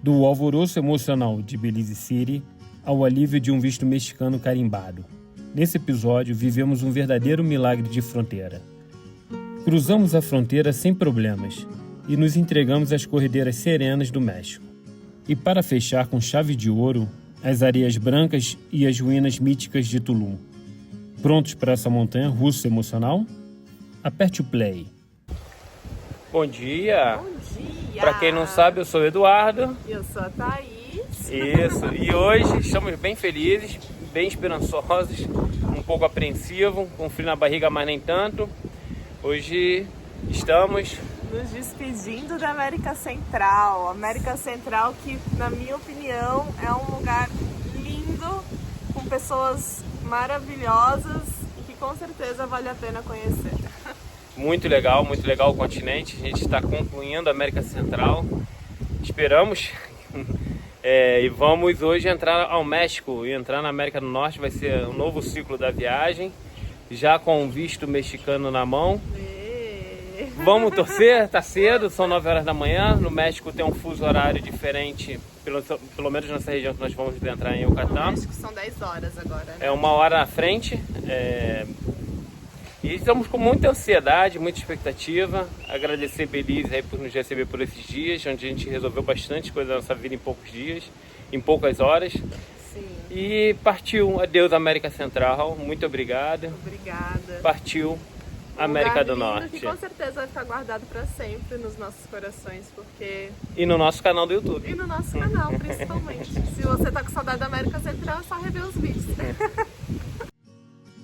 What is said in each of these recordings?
Do alvoroço emocional de Belize City ao alívio de um visto mexicano carimbado. Nesse episódio, vivemos um verdadeiro milagre de fronteira. Cruzamos a fronteira sem problemas e nos entregamos às corredeiras serenas do México. E para fechar com chave de ouro, as areias brancas e as ruínas míticas de Tulum. Prontos para essa montanha russa emocional? Aperte o play. Bom dia! Bom dia! Para quem não sabe, eu sou o Eduardo. Eu sou a Thaís. Isso, e hoje estamos bem felizes, bem esperançosos, um pouco apreensivos, com frio na barriga, mas nem tanto. Hoje estamos nos despedindo da América Central. América Central que, na minha opinião, é um lugar lindo, com pessoas maravilhosas e que com certeza vale a pena conhecer. Muito legal o continente. A gente está concluindo a América Central. Esperamos e vamos hoje entrar ao México e entrar na América do Norte. Vai ser um novo ciclo da viagem, já com o visto mexicano na mão. Vamos torcer, tá cedo, são 9 horas da manhã. No México tem um fuso horário diferente, pelo menos nessa região que nós vamos entrar em Yucatán. No México são 10 horas agora, né? É 1 hora na frente. E estamos com muita ansiedade, muita expectativa. Agradecer Belize aí por nos receber por esses dias, onde a gente resolveu bastante coisa da nossa vida em poucos dias, em poucas horas. Sim. E partiu. Adeus, América Central. Muito obrigado. Obrigada. Partiu América do Norte. Que com certeza vai ficar guardado para sempre nos nossos corações, porque... E no nosso canal do YouTube. E no nosso canal, principalmente. Se você tá com saudade da América Central, é só rever os vídeos.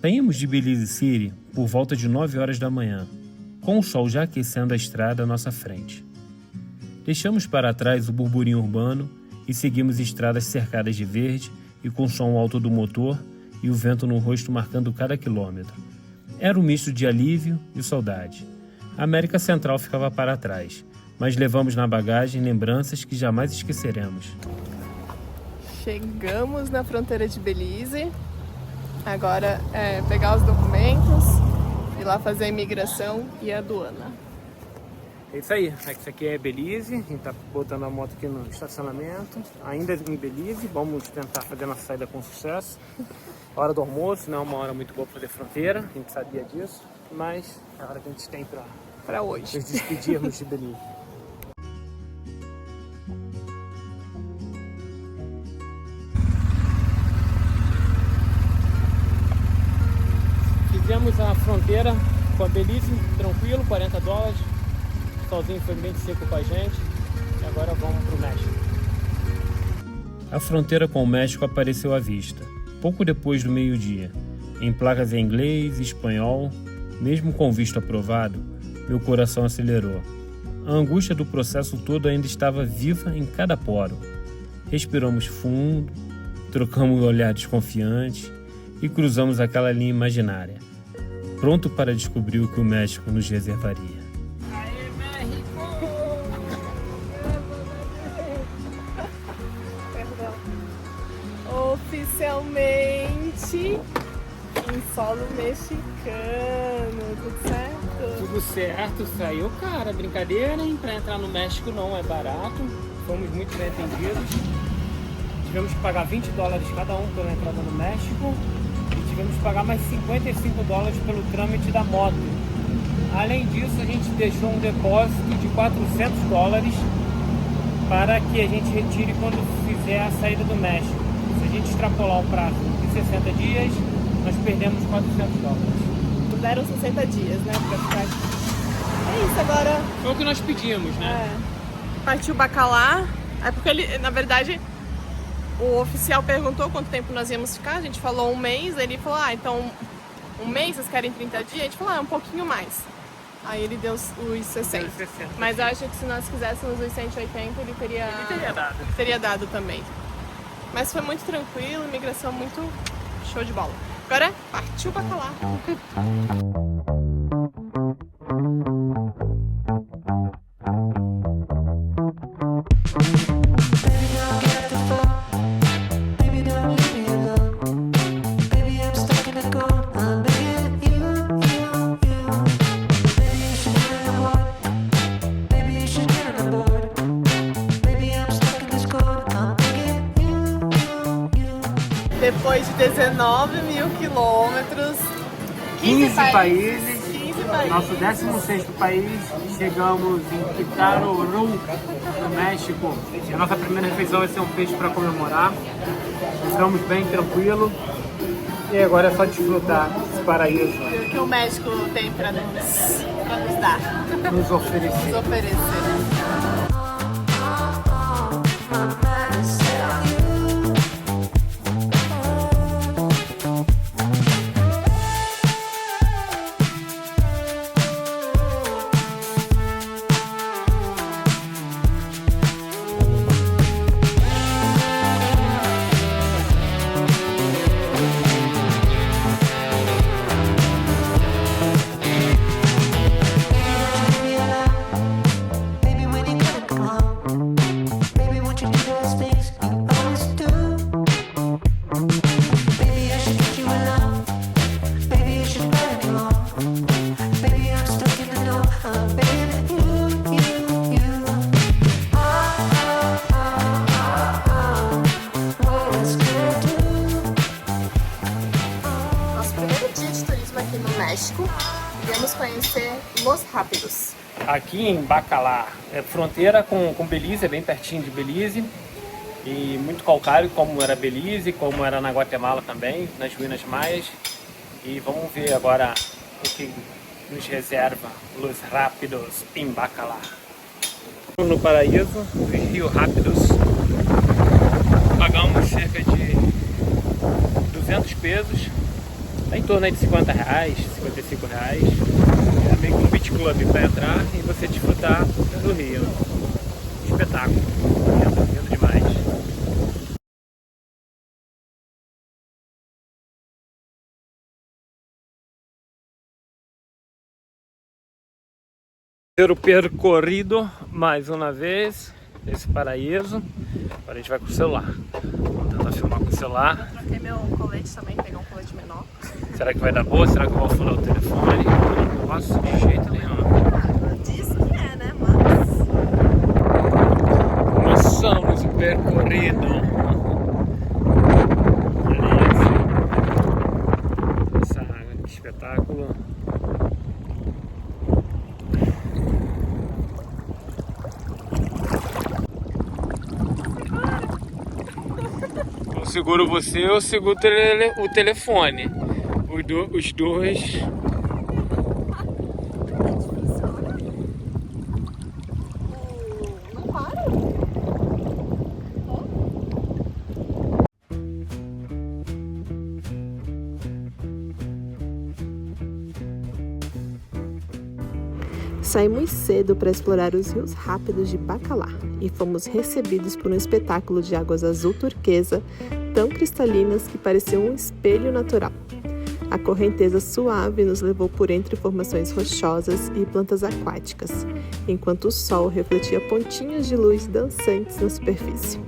Saímos de Belize City por volta de 9 horas da manhã, com o sol já aquecendo a estrada à nossa frente. Deixamos para trás o burburinho urbano e seguimos estradas cercadas de verde e com o som alto do motor e o vento no rosto marcando cada quilômetro. Era um misto de alívio e saudade. A América Central ficava para trás, mas levamos na bagagem lembranças que jamais esqueceremos. Chegamos na fronteira de Belize. Agora é pegar os documentos, ir lá fazer a imigração e a aduana. É isso aí, isso aqui é Belize, a gente tá botando a moto aqui no estacionamento, ainda em Belize, vamos tentar fazer nossa saída com sucesso. Hora do almoço, não é uma hora muito boa para fazer fronteira, a gente sabia disso, mas é a hora que a gente tem para hoje nos despedirmos de Belize. Fizemos a fronteira com a Belize, tranquilo, $40. O solzinho foi bem seco com a gente e agora vamos para o México. A fronteira com o México apareceu à vista, pouco depois do meio-dia, em placas em inglês e espanhol. Mesmo com o visto aprovado, meu coração acelerou. A angústia do processo todo ainda estava viva em cada poro. Respiramos fundo, trocamos um olhar desconfiante e cruzamos aquela linha imaginária, pronto para descobrir o que o México nos reservaria. Aê, México! Oficialmente em solo mexicano, tudo certo? Tudo certo, saiu cara, brincadeira, hein? Pra entrar no México não é barato, fomos muito bem atendidos. Tivemos que pagar $20 cada um pela entrada no México. Tivemos que pagar mais $55 pelo trâmite da moto. Além disso, a gente deixou um depósito de $400 para que a gente retire quando fizer a saída do México. Se a gente extrapolar o prazo de 60 dias, nós perdemos $400. Deram 60 dias, né? Pra ficar... É isso agora. Foi o que nós pedimos, né? Partiu Bacalar. É porque ele, na verdade... O oficial perguntou quanto tempo nós íamos ficar, a gente falou 1 mês, ele falou, então 1 mês, vocês querem 30 dias? A gente falou, um pouquinho mais. Aí ele deu os 60. Mas eu acho que se nós quiséssemos os 180, ele teria dado também. Mas foi muito tranquilo, imigração muito show de bola. Agora partiu Bacalar. Baby, you should get on board. Baby, I'm stuck in this cold. Depois de 19 mil quilômetros, 15 países. 15 países. Nosso 16º país, chegamos em Quintana Roo, no México. E a nossa primeira refeição vai ser um peixe para comemorar. Estamos bem tranquilos. E agora é só desfrutar desse paraíso. E o que o México tem para nos dar, Nos oferecer. nos oferecer. México, viemos conhecer Los Rápidos. Aqui em Bacalar, é fronteira com Belize, é bem pertinho de Belize. E muito calcário, como era Belize, como era na Guatemala também, nas ruínas maias. E vamos ver agora o que nos reserva Los Rápidos em Bacalar. No paraíso, os Rio Rápidos. Pagamos cerca de 200 pesos. Em torno de 50 reais, 55 reais. É meio que um beach club para entrar e você desfrutar do rio. Espetáculo. Lindo demais. Ter percorrido mais uma vez esse paraíso. Agora a gente vai com o celular. Vamos tentar filmar com o celular. Eu troquei meu colete também, peguei um colete menor. Será que vai dar boa? Será que eu vou furar o telefone? Eu não posso de jeito nenhum. Diz que é, né, mas... Começamos o percorrido. Olha isso. Essa água, que espetáculo. Eu seguro você, eu seguro o telefone. Os dois. Não para. Saímos cedo para explorar os rios rápidos de Bacalar e fomos recebidos por um espetáculo de águas azul turquesa tão cristalinas que pareciam um espelho natural. A correnteza suave nos levou por entre formações rochosas e plantas aquáticas, enquanto o sol refletia pontinhas de luz dançantes na superfície.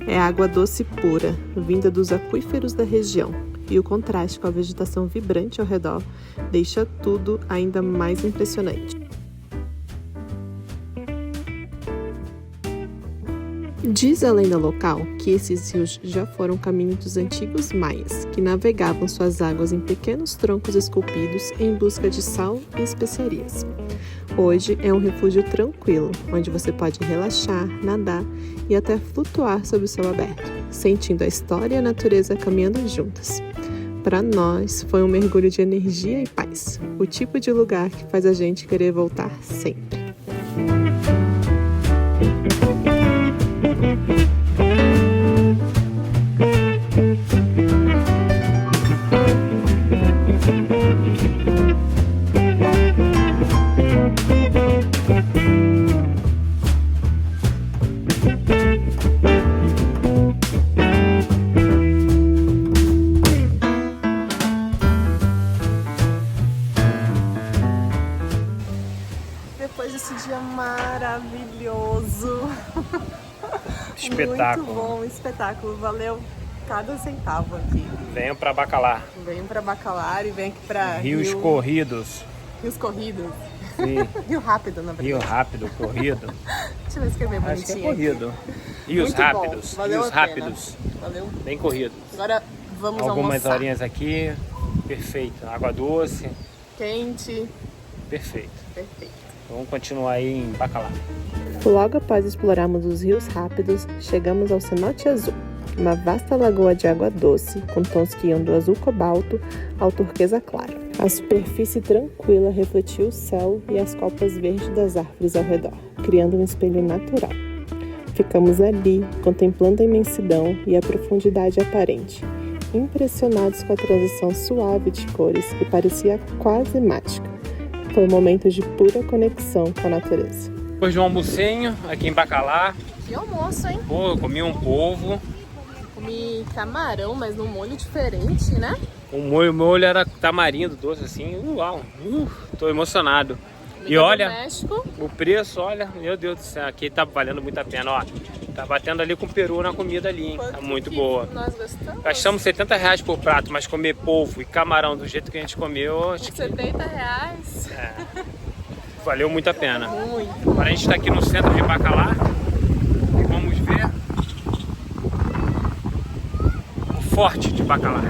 É água doce pura, vinda dos aquíferos da região, e o contraste com a vegetação vibrante ao redor deixa tudo ainda mais impressionante. Diz a lenda local que esses rios já foram caminho dos antigos maias, que navegavam suas águas em pequenos troncos esculpidos em busca de sal e especiarias. Hoje é um refúgio tranquilo, onde você pode relaxar, nadar e até flutuar sob o céu aberto, sentindo a história e a natureza caminhando juntas. Para nós, foi um mergulho de energia e paz, o tipo de lugar que faz a gente querer voltar sempre. Depois desse dia maravilhoso, Espetáculo. muito bom, espetáculo, valeu cada centavo aqui. Venham para Bacalar. Venham para Bacalar e vem aqui para Rios corridos. Rios corridos. Sim. Rio rápido, na verdade. Rio rápido, corrido. Deixa eu escrever bonitinho. Acho que é corrido. Rios Muito bom. rápidos, Valeu rios a pena. rápidos, Valeu. bem corridos. Agora vamos Algumas almoçar. horinhas aqui, perfeito. Água doce, Quente. perfeito. Perfeito. Vamos continuar aí em Bacalar. Logo após explorarmos os rios rápidos, chegamos ao Cenote Azul, uma vasta lagoa de água doce, com tons que iam do azul cobalto ao turquesa claro. A superfície tranquila refletia o céu e as copas verdes das árvores ao redor, criando um espelho natural. Ficamos ali, contemplando a imensidão e a profundidade aparente, impressionados com a transição suave de cores que parecia quase mágica. Foi um momento de pura conexão com a natureza. Depois de um almocinho aqui em Bacalar, Que almoço, hein? pô, eu comi um polvo. Comi camarão, mas num molho diferente, né? O molho era tamarindo doce assim. Uau, tô emocionado. E Comida do olha, México. o preço, olha, meu Deus do céu, aqui tá valendo muito a pena, ó. Tá batendo ali com o peru na comida ali, hein? Tá Quanto muito que boa. Nós gostamos. Gastamos R$70 por prato, mas comer polvo e camarão do jeito que a gente comeu, acho que R$70. valeu muito a pena. Muito. Agora a gente está aqui no centro de Bacalar e vamos ver o forte de Bacalar.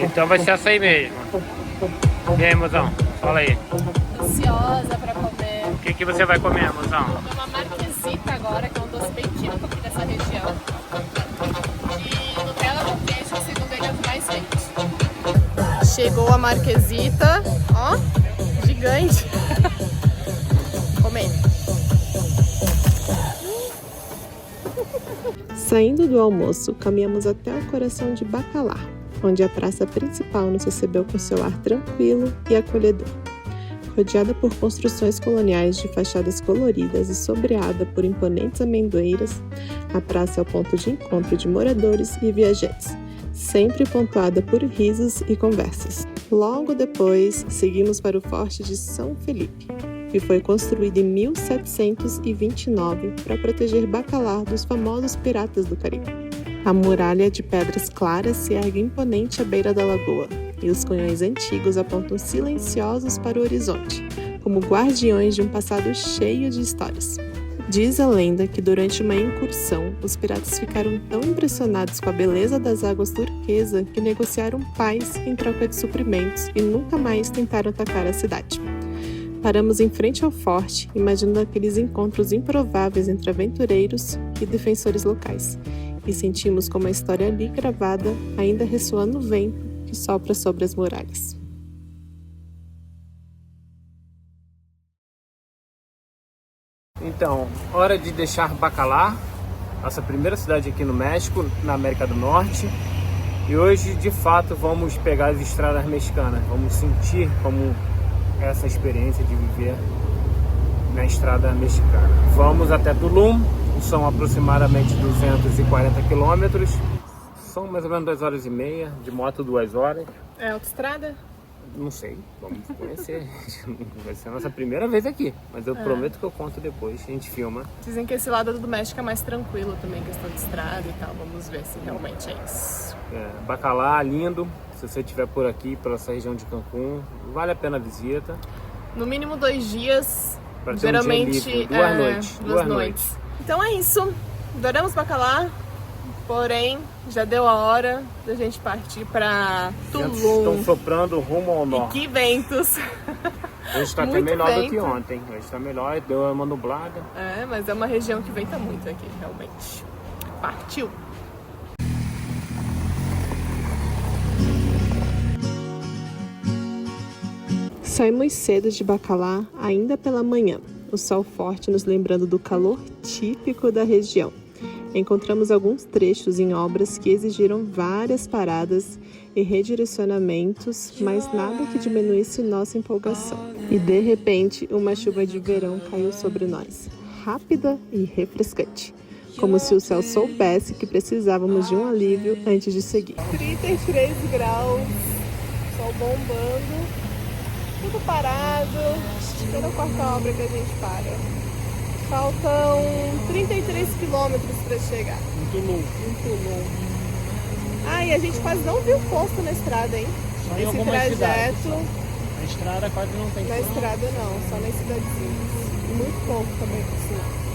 Então vai ser essa aí mesmo. E aí, mozão? Fala aí. Ansiosa pra comer. O que você vai comer, mozão? Comer uma marquesita agora, que é um doce bem típico aqui dessa região. E Nutella com queijo, segundo ele, é o que mais vende. Chegou a marquesita, ó, gigante. Comendo. Saindo do almoço, caminhamos até o coração de Bacalar, onde a praça principal nos recebeu com seu ar tranquilo e acolhedor. Rodeada por construções coloniais de fachadas coloridas e sombreada por imponentes amendoeiras, a praça é o ponto de encontro de moradores e viajantes, sempre pontuada por risos e conversas. Logo depois, seguimos para o Forte de São Felipe, que foi construído em 1729 para proteger Bacalar dos famosos piratas do Caribe. A muralha de pedras claras se ergue imponente à beira da lagoa, e os canhões antigos apontam silenciosos para o horizonte, como guardiões de um passado cheio de histórias. Diz a lenda que durante uma incursão, os piratas ficaram tão impressionados com a beleza das águas turquesa que negociaram paz em troca de suprimentos e nunca mais tentaram atacar a cidade. Paramos em frente ao forte, imaginando aqueles encontros improváveis entre aventureiros e defensores locais, e sentimos como a história ali gravada ainda ressoa no vento que sopra sobre as muralhas. Então, hora de deixar Bacalar, nossa primeira cidade aqui no México, na América do Norte. E hoje, de fato, vamos pegar as estradas mexicanas, vamos sentir como essa experiência de viver na estrada mexicana. Vamos até Tulum, são aproximadamente 240 quilômetros, são mais ou menos 2 horas e meia, de moto 2 horas. É autoestrada? Não sei, vamos conhecer. Vai ser a nossa primeira vez aqui, mas eu prometo que eu conto depois, a gente filma. Dizem que esse lado do México é mais tranquilo também, questão de estrada e tal. Vamos ver se realmente é isso. Bacalar, lindo. Se você estiver por aqui, pela essa região de Cancún, vale a pena a visita. No mínimo 2 dias, Pra ter geralmente um dia livre, 2 noites. 2 noites. Então é isso. Adoramos Bacalar, porém já deu a hora da gente partir pra Ventos Tulum. estão soprando rumo ao E norte. que ventos! Hoje está até muito melhor do vento. que ontem. Hoje está melhor, deu uma nublada. É, mas é uma região que venta muito aqui, realmente. Partiu! Saímos cedo de Bacalar ainda pela manhã, o sol forte nos lembrando do calor típico da região. Encontramos alguns trechos em obras que exigiram várias paradas e redirecionamentos, mas nada que diminuísse nossa empolgação. E de repente, uma chuva de verão caiu sobre nós, rápida e refrescante, como se o céu soubesse que precisávamos de um alívio antes de seguir. 33 graus, sol bombando, tudo parado, toda a quarta obra que a gente para. Faltam 33 quilômetros para chegar. Muito louco. Em Tulum. Ah, e a gente quase não viu posto na estrada, hein? Só em Esse algumas cidades, trajeto só. Na estrada quase não tem. na estrada não, só nas cidadezinhas. muito pouco também por cima.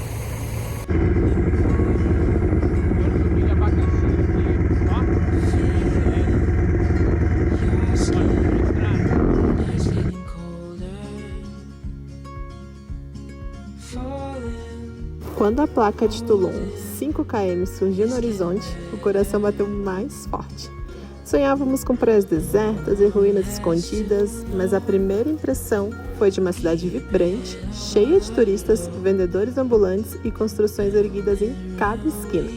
Quando a placa de Tulum, 5 km, surgiu no horizonte, o coração bateu mais forte. Sonhávamos com praias desertas e ruínas escondidas, mas a primeira impressão foi de uma cidade vibrante, cheia de turistas, vendedores ambulantes e construções erguidas em cada esquina.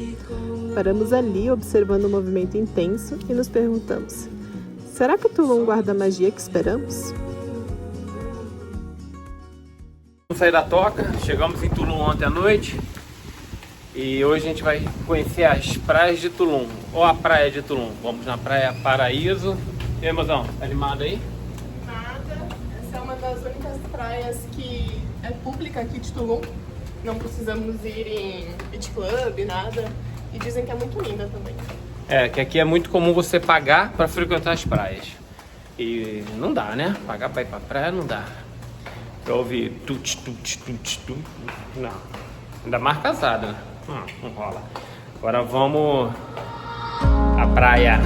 Paramos ali observando o movimento intenso e nos perguntamos: será que Tulum guarda a magia que esperamos? Vamos sair da toca, chegamos em Tulum ontem à noite e hoje a gente vai conhecer as praias de Tulum, ou a praia de Tulum. Vamos na Praia Paraíso. E aí, mozão, tá animado aí? Nada, essa é uma das únicas praias que é pública aqui de Tulum. Não precisamos ir em beach club, nada. E dizem que é muito linda também. É, que aqui é muito comum você pagar para frequentar as praias. E não dá, né? Pagar para ir pra praia não dá. Eu ouvi tut. Não. Ainda mais casada, né? Não rola. Agora vamos à praia.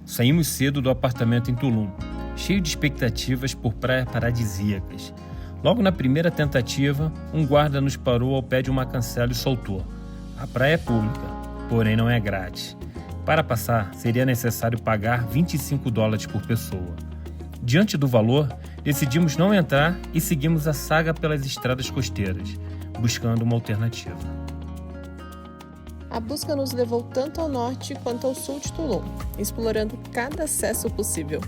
Saímos cedo do apartamento em Tulum, cheio de expectativas por praias paradisíacas. Logo na primeira tentativa, um guarda nos parou ao pé de uma cancela e soltou: a praia é pública, porém não é grátis. Para passar, seria necessário pagar $25 por pessoa. Diante do valor, decidimos não entrar e seguimos a saga pelas estradas costeiras, buscando uma alternativa. A busca nos levou tanto ao norte quanto ao sul de Tulum, explorando cada acesso possível.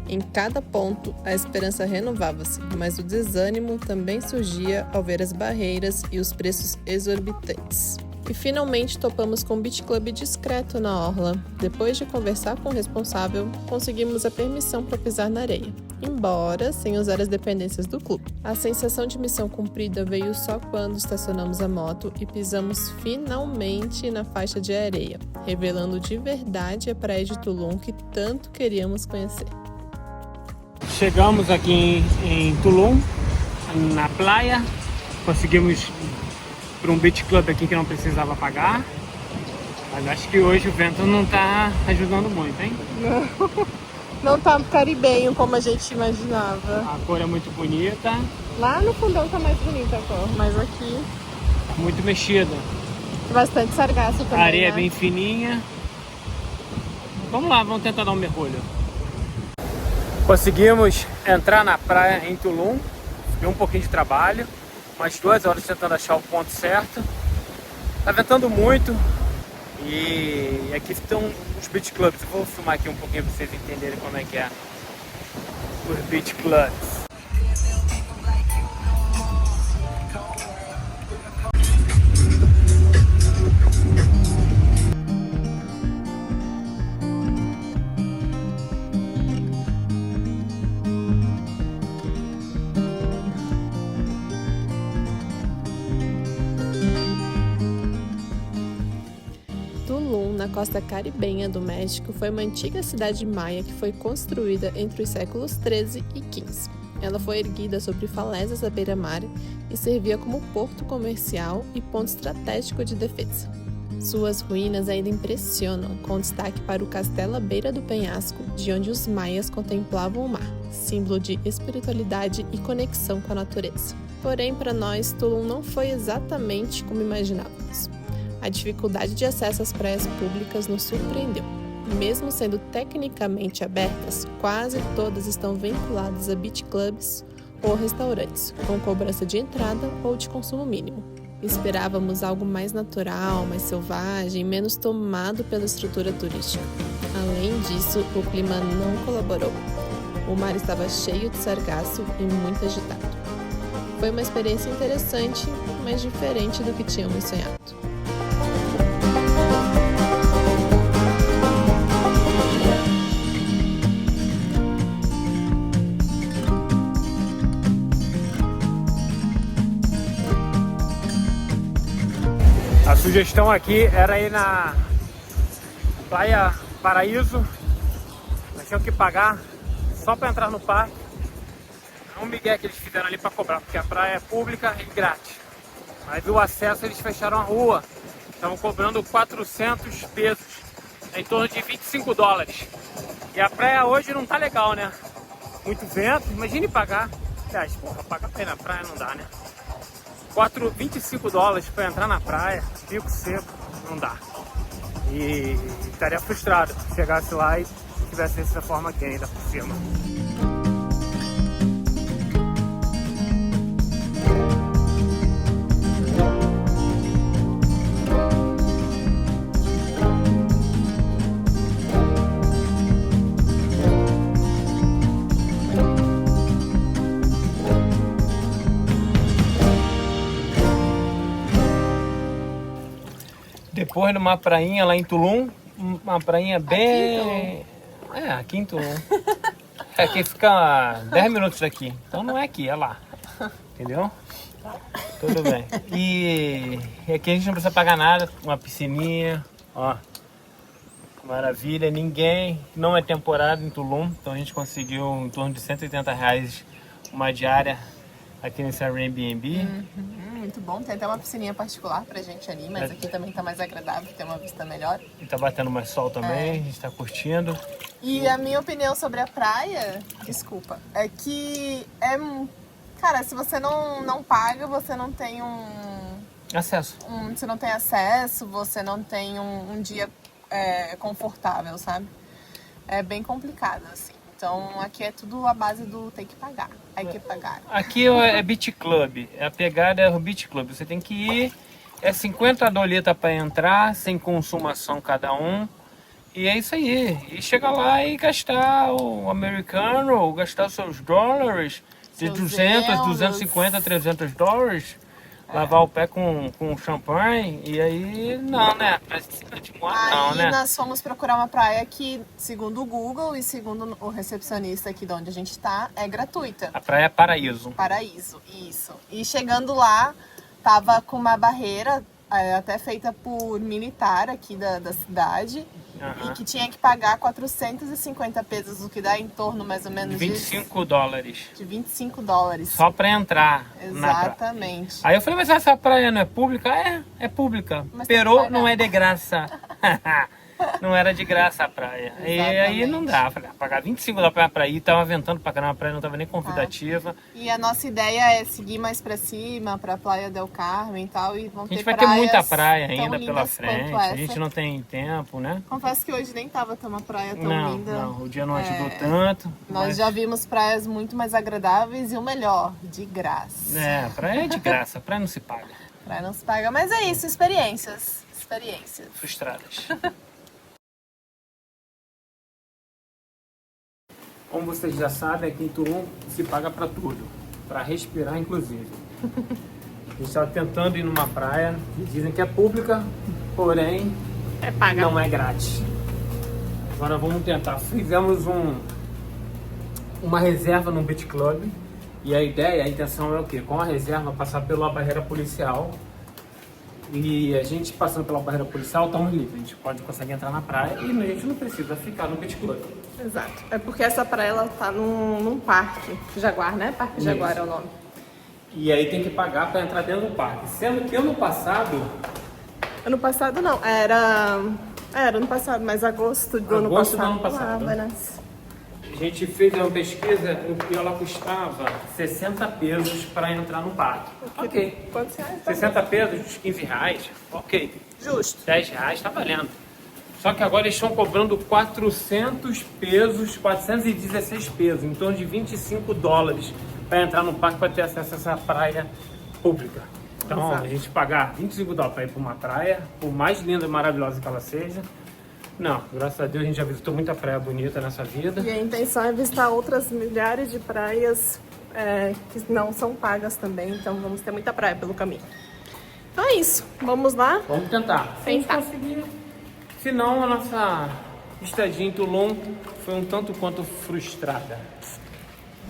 Em cada ponto, a esperança renovava-se, mas o desânimo também surgia ao ver as barreiras e os preços exorbitantes. E finalmente topamos com um beach club discreto na orla. Depois de conversar com o responsável, conseguimos a permissão para pisar na areia, embora sem usar as dependências do clube. A sensação de missão cumprida veio só quando estacionamos a moto e pisamos finalmente na faixa de areia, revelando de verdade a praia de Tulum que tanto queríamos conhecer. Chegamos aqui em Tulum, na praia, conseguimos para um beach club aqui que não precisava pagar, mas acho que hoje o vento não tá ajudando muito, hein? Não tá caribenho como a gente imaginava. A cor é muito bonita. Lá no fundão tá mais bonita a cor, mas aqui Muito mexida. bastante sargaço também. A areia né? é bem fininha. Vamos lá, vamos tentar dar um mergulho. Conseguimos entrar na praia em Tulum. Deu um pouquinho de trabalho. Umas 2 horas tentando achar o ponto certo. Tá ventando muito. E aqui estão os beach clubs. Eu vou filmar aqui um pouquinho para vocês entenderem como é que é os beach clubs. Tulum, na costa caribenha do México, foi uma antiga cidade maia que foi construída entre os séculos 13 e 15. Ela foi erguida sobre falésias à beira-mar e servia como porto comercial e ponto estratégico de defesa. Suas ruínas ainda impressionam, com destaque para o castelo à beira do penhasco, de onde os maias contemplavam o mar, símbolo de espiritualidade e conexão com a natureza. Porém, para nós, Tulum não foi exatamente como imaginávamos. A dificuldade de acesso às praias públicas nos surpreendeu. Mesmo sendo tecnicamente abertas, quase todas estão vinculadas a beach clubs ou restaurantes, com cobrança de entrada ou de consumo mínimo. Esperávamos algo mais natural, mais selvagem, menos tomado pela estrutura turística. Além disso, o clima não colaborou. O mar estava cheio de sargaço e muito agitado. Foi uma experiência interessante, mas diferente do que tínhamos sonhado. A sugestão aqui era ir na Praia Paraíso. Nós tínhamos que pagar só para entrar no parque. É um migué que eles fizeram ali para cobrar, porque a praia é pública e grátis. Mas o acesso eles fecharam a rua. Estavam cobrando 400 pesos, em torno de 25 dólares. E a praia hoje não tá legal, né? Muito vento, imagine pagar. Aliás, porra, pagar pra ir na praia não dá, né? 25 dólares para entrar na praia, pico seco, não dá. E estaria frustrado se chegasse lá e tivesse dessa forma aqui ainda por cima. Depois numa prainha lá em Tulum, uma prainha bem... aqui em Tulum. Aqui fica 10 minutos daqui, então não é aqui, é lá. Entendeu? Tudo bem. E aqui a gente não precisa pagar nada, uma piscininha, ó. Maravilha, ninguém, não é temporada em Tulum, então a gente conseguiu em torno de R$180 uma diária aqui nesse Airbnb. Muito bom, tem até uma piscininha particular pra gente ali, mas aqui também tá mais agradável, tem uma vista melhor. E tá batendo mais sol também, a gente tá curtindo. E a minha opinião sobre a praia, desculpa, é que cara, se você não paga, você não tem Acesso. Você não tem acesso, você não tem um dia confortável, sabe? É bem complicado, assim. Então aqui é tudo a base do tem que pagar, hay que pagar. Aqui é Beach Club, a pegada é o Beach Club. Você tem que ir, é 50 doleta para entrar, sem consumação cada um. E é isso aí. E chegar lá e gastar o americano, ou gastar seus dólares, de 200, 250, 300 dólares. Lavar o pé com champanhe, e aí não, né? Não, né? Nós fomos procurar uma praia que, segundo o Google e segundo o recepcionista aqui de onde a gente tá, é gratuita. A praia é Paraíso. Paraíso, isso. E chegando lá, tava com uma barreira, até feita por militar aqui da cidade, e que tinha que pagar 450 pesos, o que dá em torno mais ou menos de 25 dólares. De 25 dólares. Só pra entrar. Exatamente. Aí eu falei, mas essa praia não é pública? É pública. Pero não é de graça. Não era de graça a praia. E aí não dá. Falei, pagar 25 dólares pra ir, tava ventando pra caramba, a praia não tava nem convidativa. E a nossa ideia é seguir mais pra cima, pra Playa del Carmen e tal. E vão ter a gente vai ter muita praia ainda pela frente. A gente não tem tempo, né? Confesso que hoje nem tava uma praia tão linda. Não, o dia não ajudou tanto. Nós já vimos praias muito mais agradáveis e o melhor, de graça. É, praia é de graça, praia não se paga. Praia não se paga, mas é isso, experiências. Frustradas. Como vocês já sabem, aqui em Tulum se paga para tudo, para respirar inclusive. A gente está tentando ir numa praia que dizem que é pública, porém não é grátis. Agora vamos tentar. Fizemos uma reserva no Beach Club e a intenção é o quê? Com a reserva passar pela barreira policial. E a gente passando pela barreira policial, estamos livres. A gente consegue entrar na praia e a gente não precisa ficar no Beach Club. Exato. É porque essa praia, ela tá num parque Jaguar, né? Parque Jaguar é o nome. E aí tem que pagar para entrar dentro do parque. Sendo que ano passado... Ano passado não, era ano passado, mas agosto do ano passado. A gente fez uma pesquisa e ela custava 60 pesos para entrar no parque. Ok. Quantos reais? 60 pesos, 15 reais, ok. Justo. 10 reais tá valendo. Só que agora eles estão cobrando 400 pesos, 416 pesos, em torno de 25 dólares para entrar no parque para ter acesso a essa praia pública. Então, a gente pagar 25 dólares para ir para uma praia, por mais linda e maravilhosa que ela seja, não, graças a Deus a gente já visitou muita praia bonita nessa vida. E a intenção é visitar outras milhares de praias que não são pagas também, então vamos ter muita praia pelo caminho. Então é isso, vamos lá? Vamos tentar. Se a gente conseguir. Senão a nossa estadia em Tulum foi um tanto quanto frustrada.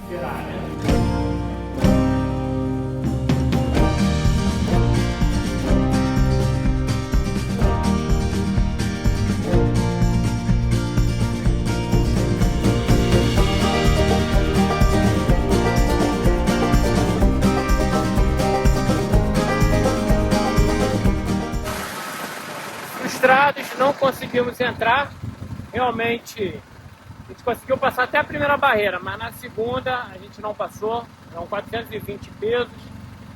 Será, né? conseguimos entrar. Realmente, a gente conseguiu passar até a primeira barreira, mas na segunda a gente não passou. São 420 pesos,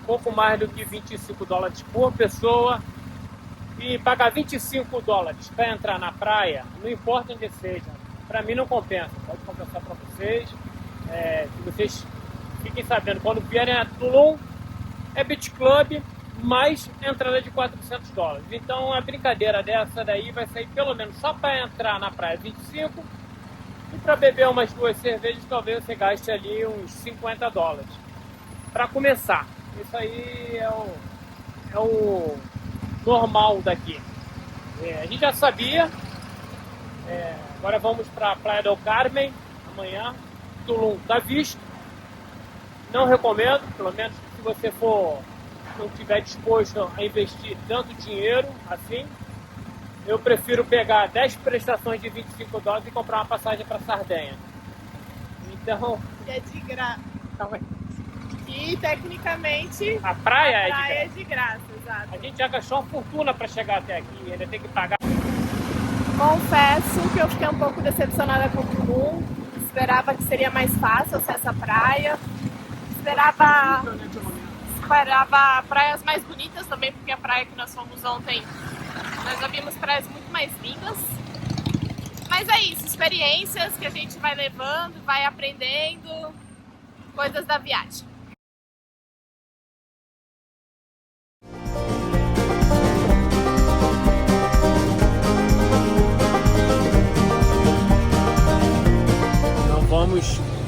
pouco mais do que 25 dólares por pessoa. E pagar 25 dólares para entrar na praia, não importa onde seja, para mim não compensa. Pode compensar para vocês. Se vocês fiquem sabendo, quando vierem a Tulum, é beach club, mais entrada de 400 dólares. Então a brincadeira dessa daí vai sair pelo menos só para entrar na praia 25 e para beber umas 2 cervejas talvez você gaste ali uns 50 dólares. Para começar, isso aí é o normal daqui. A gente já sabia. Agora vamos para a Praia del Carmen amanhã. Tulum está visto. Não recomendo, pelo menos se você não estiver disposto a investir tanto dinheiro assim. Eu prefiro pegar 10 prestações de 25 dólares e comprar uma passagem para Sardenha. Então... É de graça. E tecnicamente a praia é de graça, exato. A gente já gastou uma fortuna para chegar até aqui, ainda tem que pagar. Confesso que eu fiquei um pouco decepcionada com o Tulum. Esperava que seria mais fácil acesso à praia. Esperava praias mais bonitas também, porque a praia que nós fomos ontem, nós já vimos praias muito mais lindas. Mas é isso, experiências que a gente vai levando, vai aprendendo, coisas da viagem.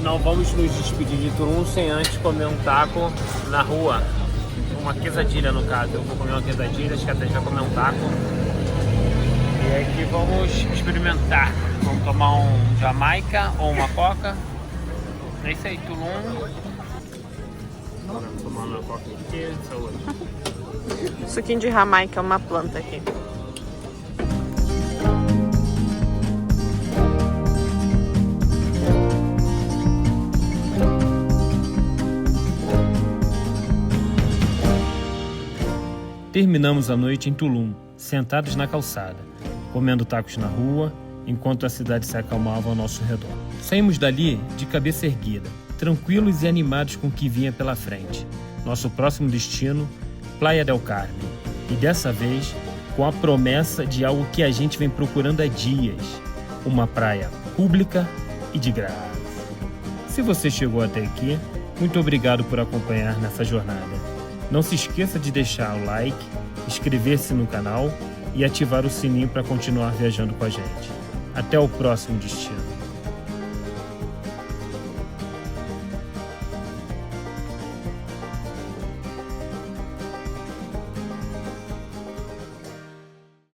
Não vamos nos despedir de Tulum sem antes comer um taco na rua. Uma quesadilha, no caso. Eu vou comer uma quesadilha, acho que até já comer um taco. E aqui vamos experimentar. Vamos tomar um Jamaica ou uma Coca. É isso aí, Tulum. Vamos tomar uma Coca aqui, saúde. Suquinho de Jamaica é uma planta aqui. Terminamos a noite em Tulum, sentados na calçada, comendo tacos na rua, enquanto a cidade se acalmava ao nosso redor. Saímos dali de cabeça erguida, tranquilos e animados com o que vinha pela frente. Nosso próximo destino, Playa del Carmen. E dessa vez, com a promessa de algo que a gente vem procurando há dias. Uma praia pública e de graça. Se você chegou até aqui, muito obrigado por acompanhar nessa jornada. Não se esqueça de deixar o like, inscrever-se no canal e ativar o sininho para continuar viajando com a gente. Até o próximo destino.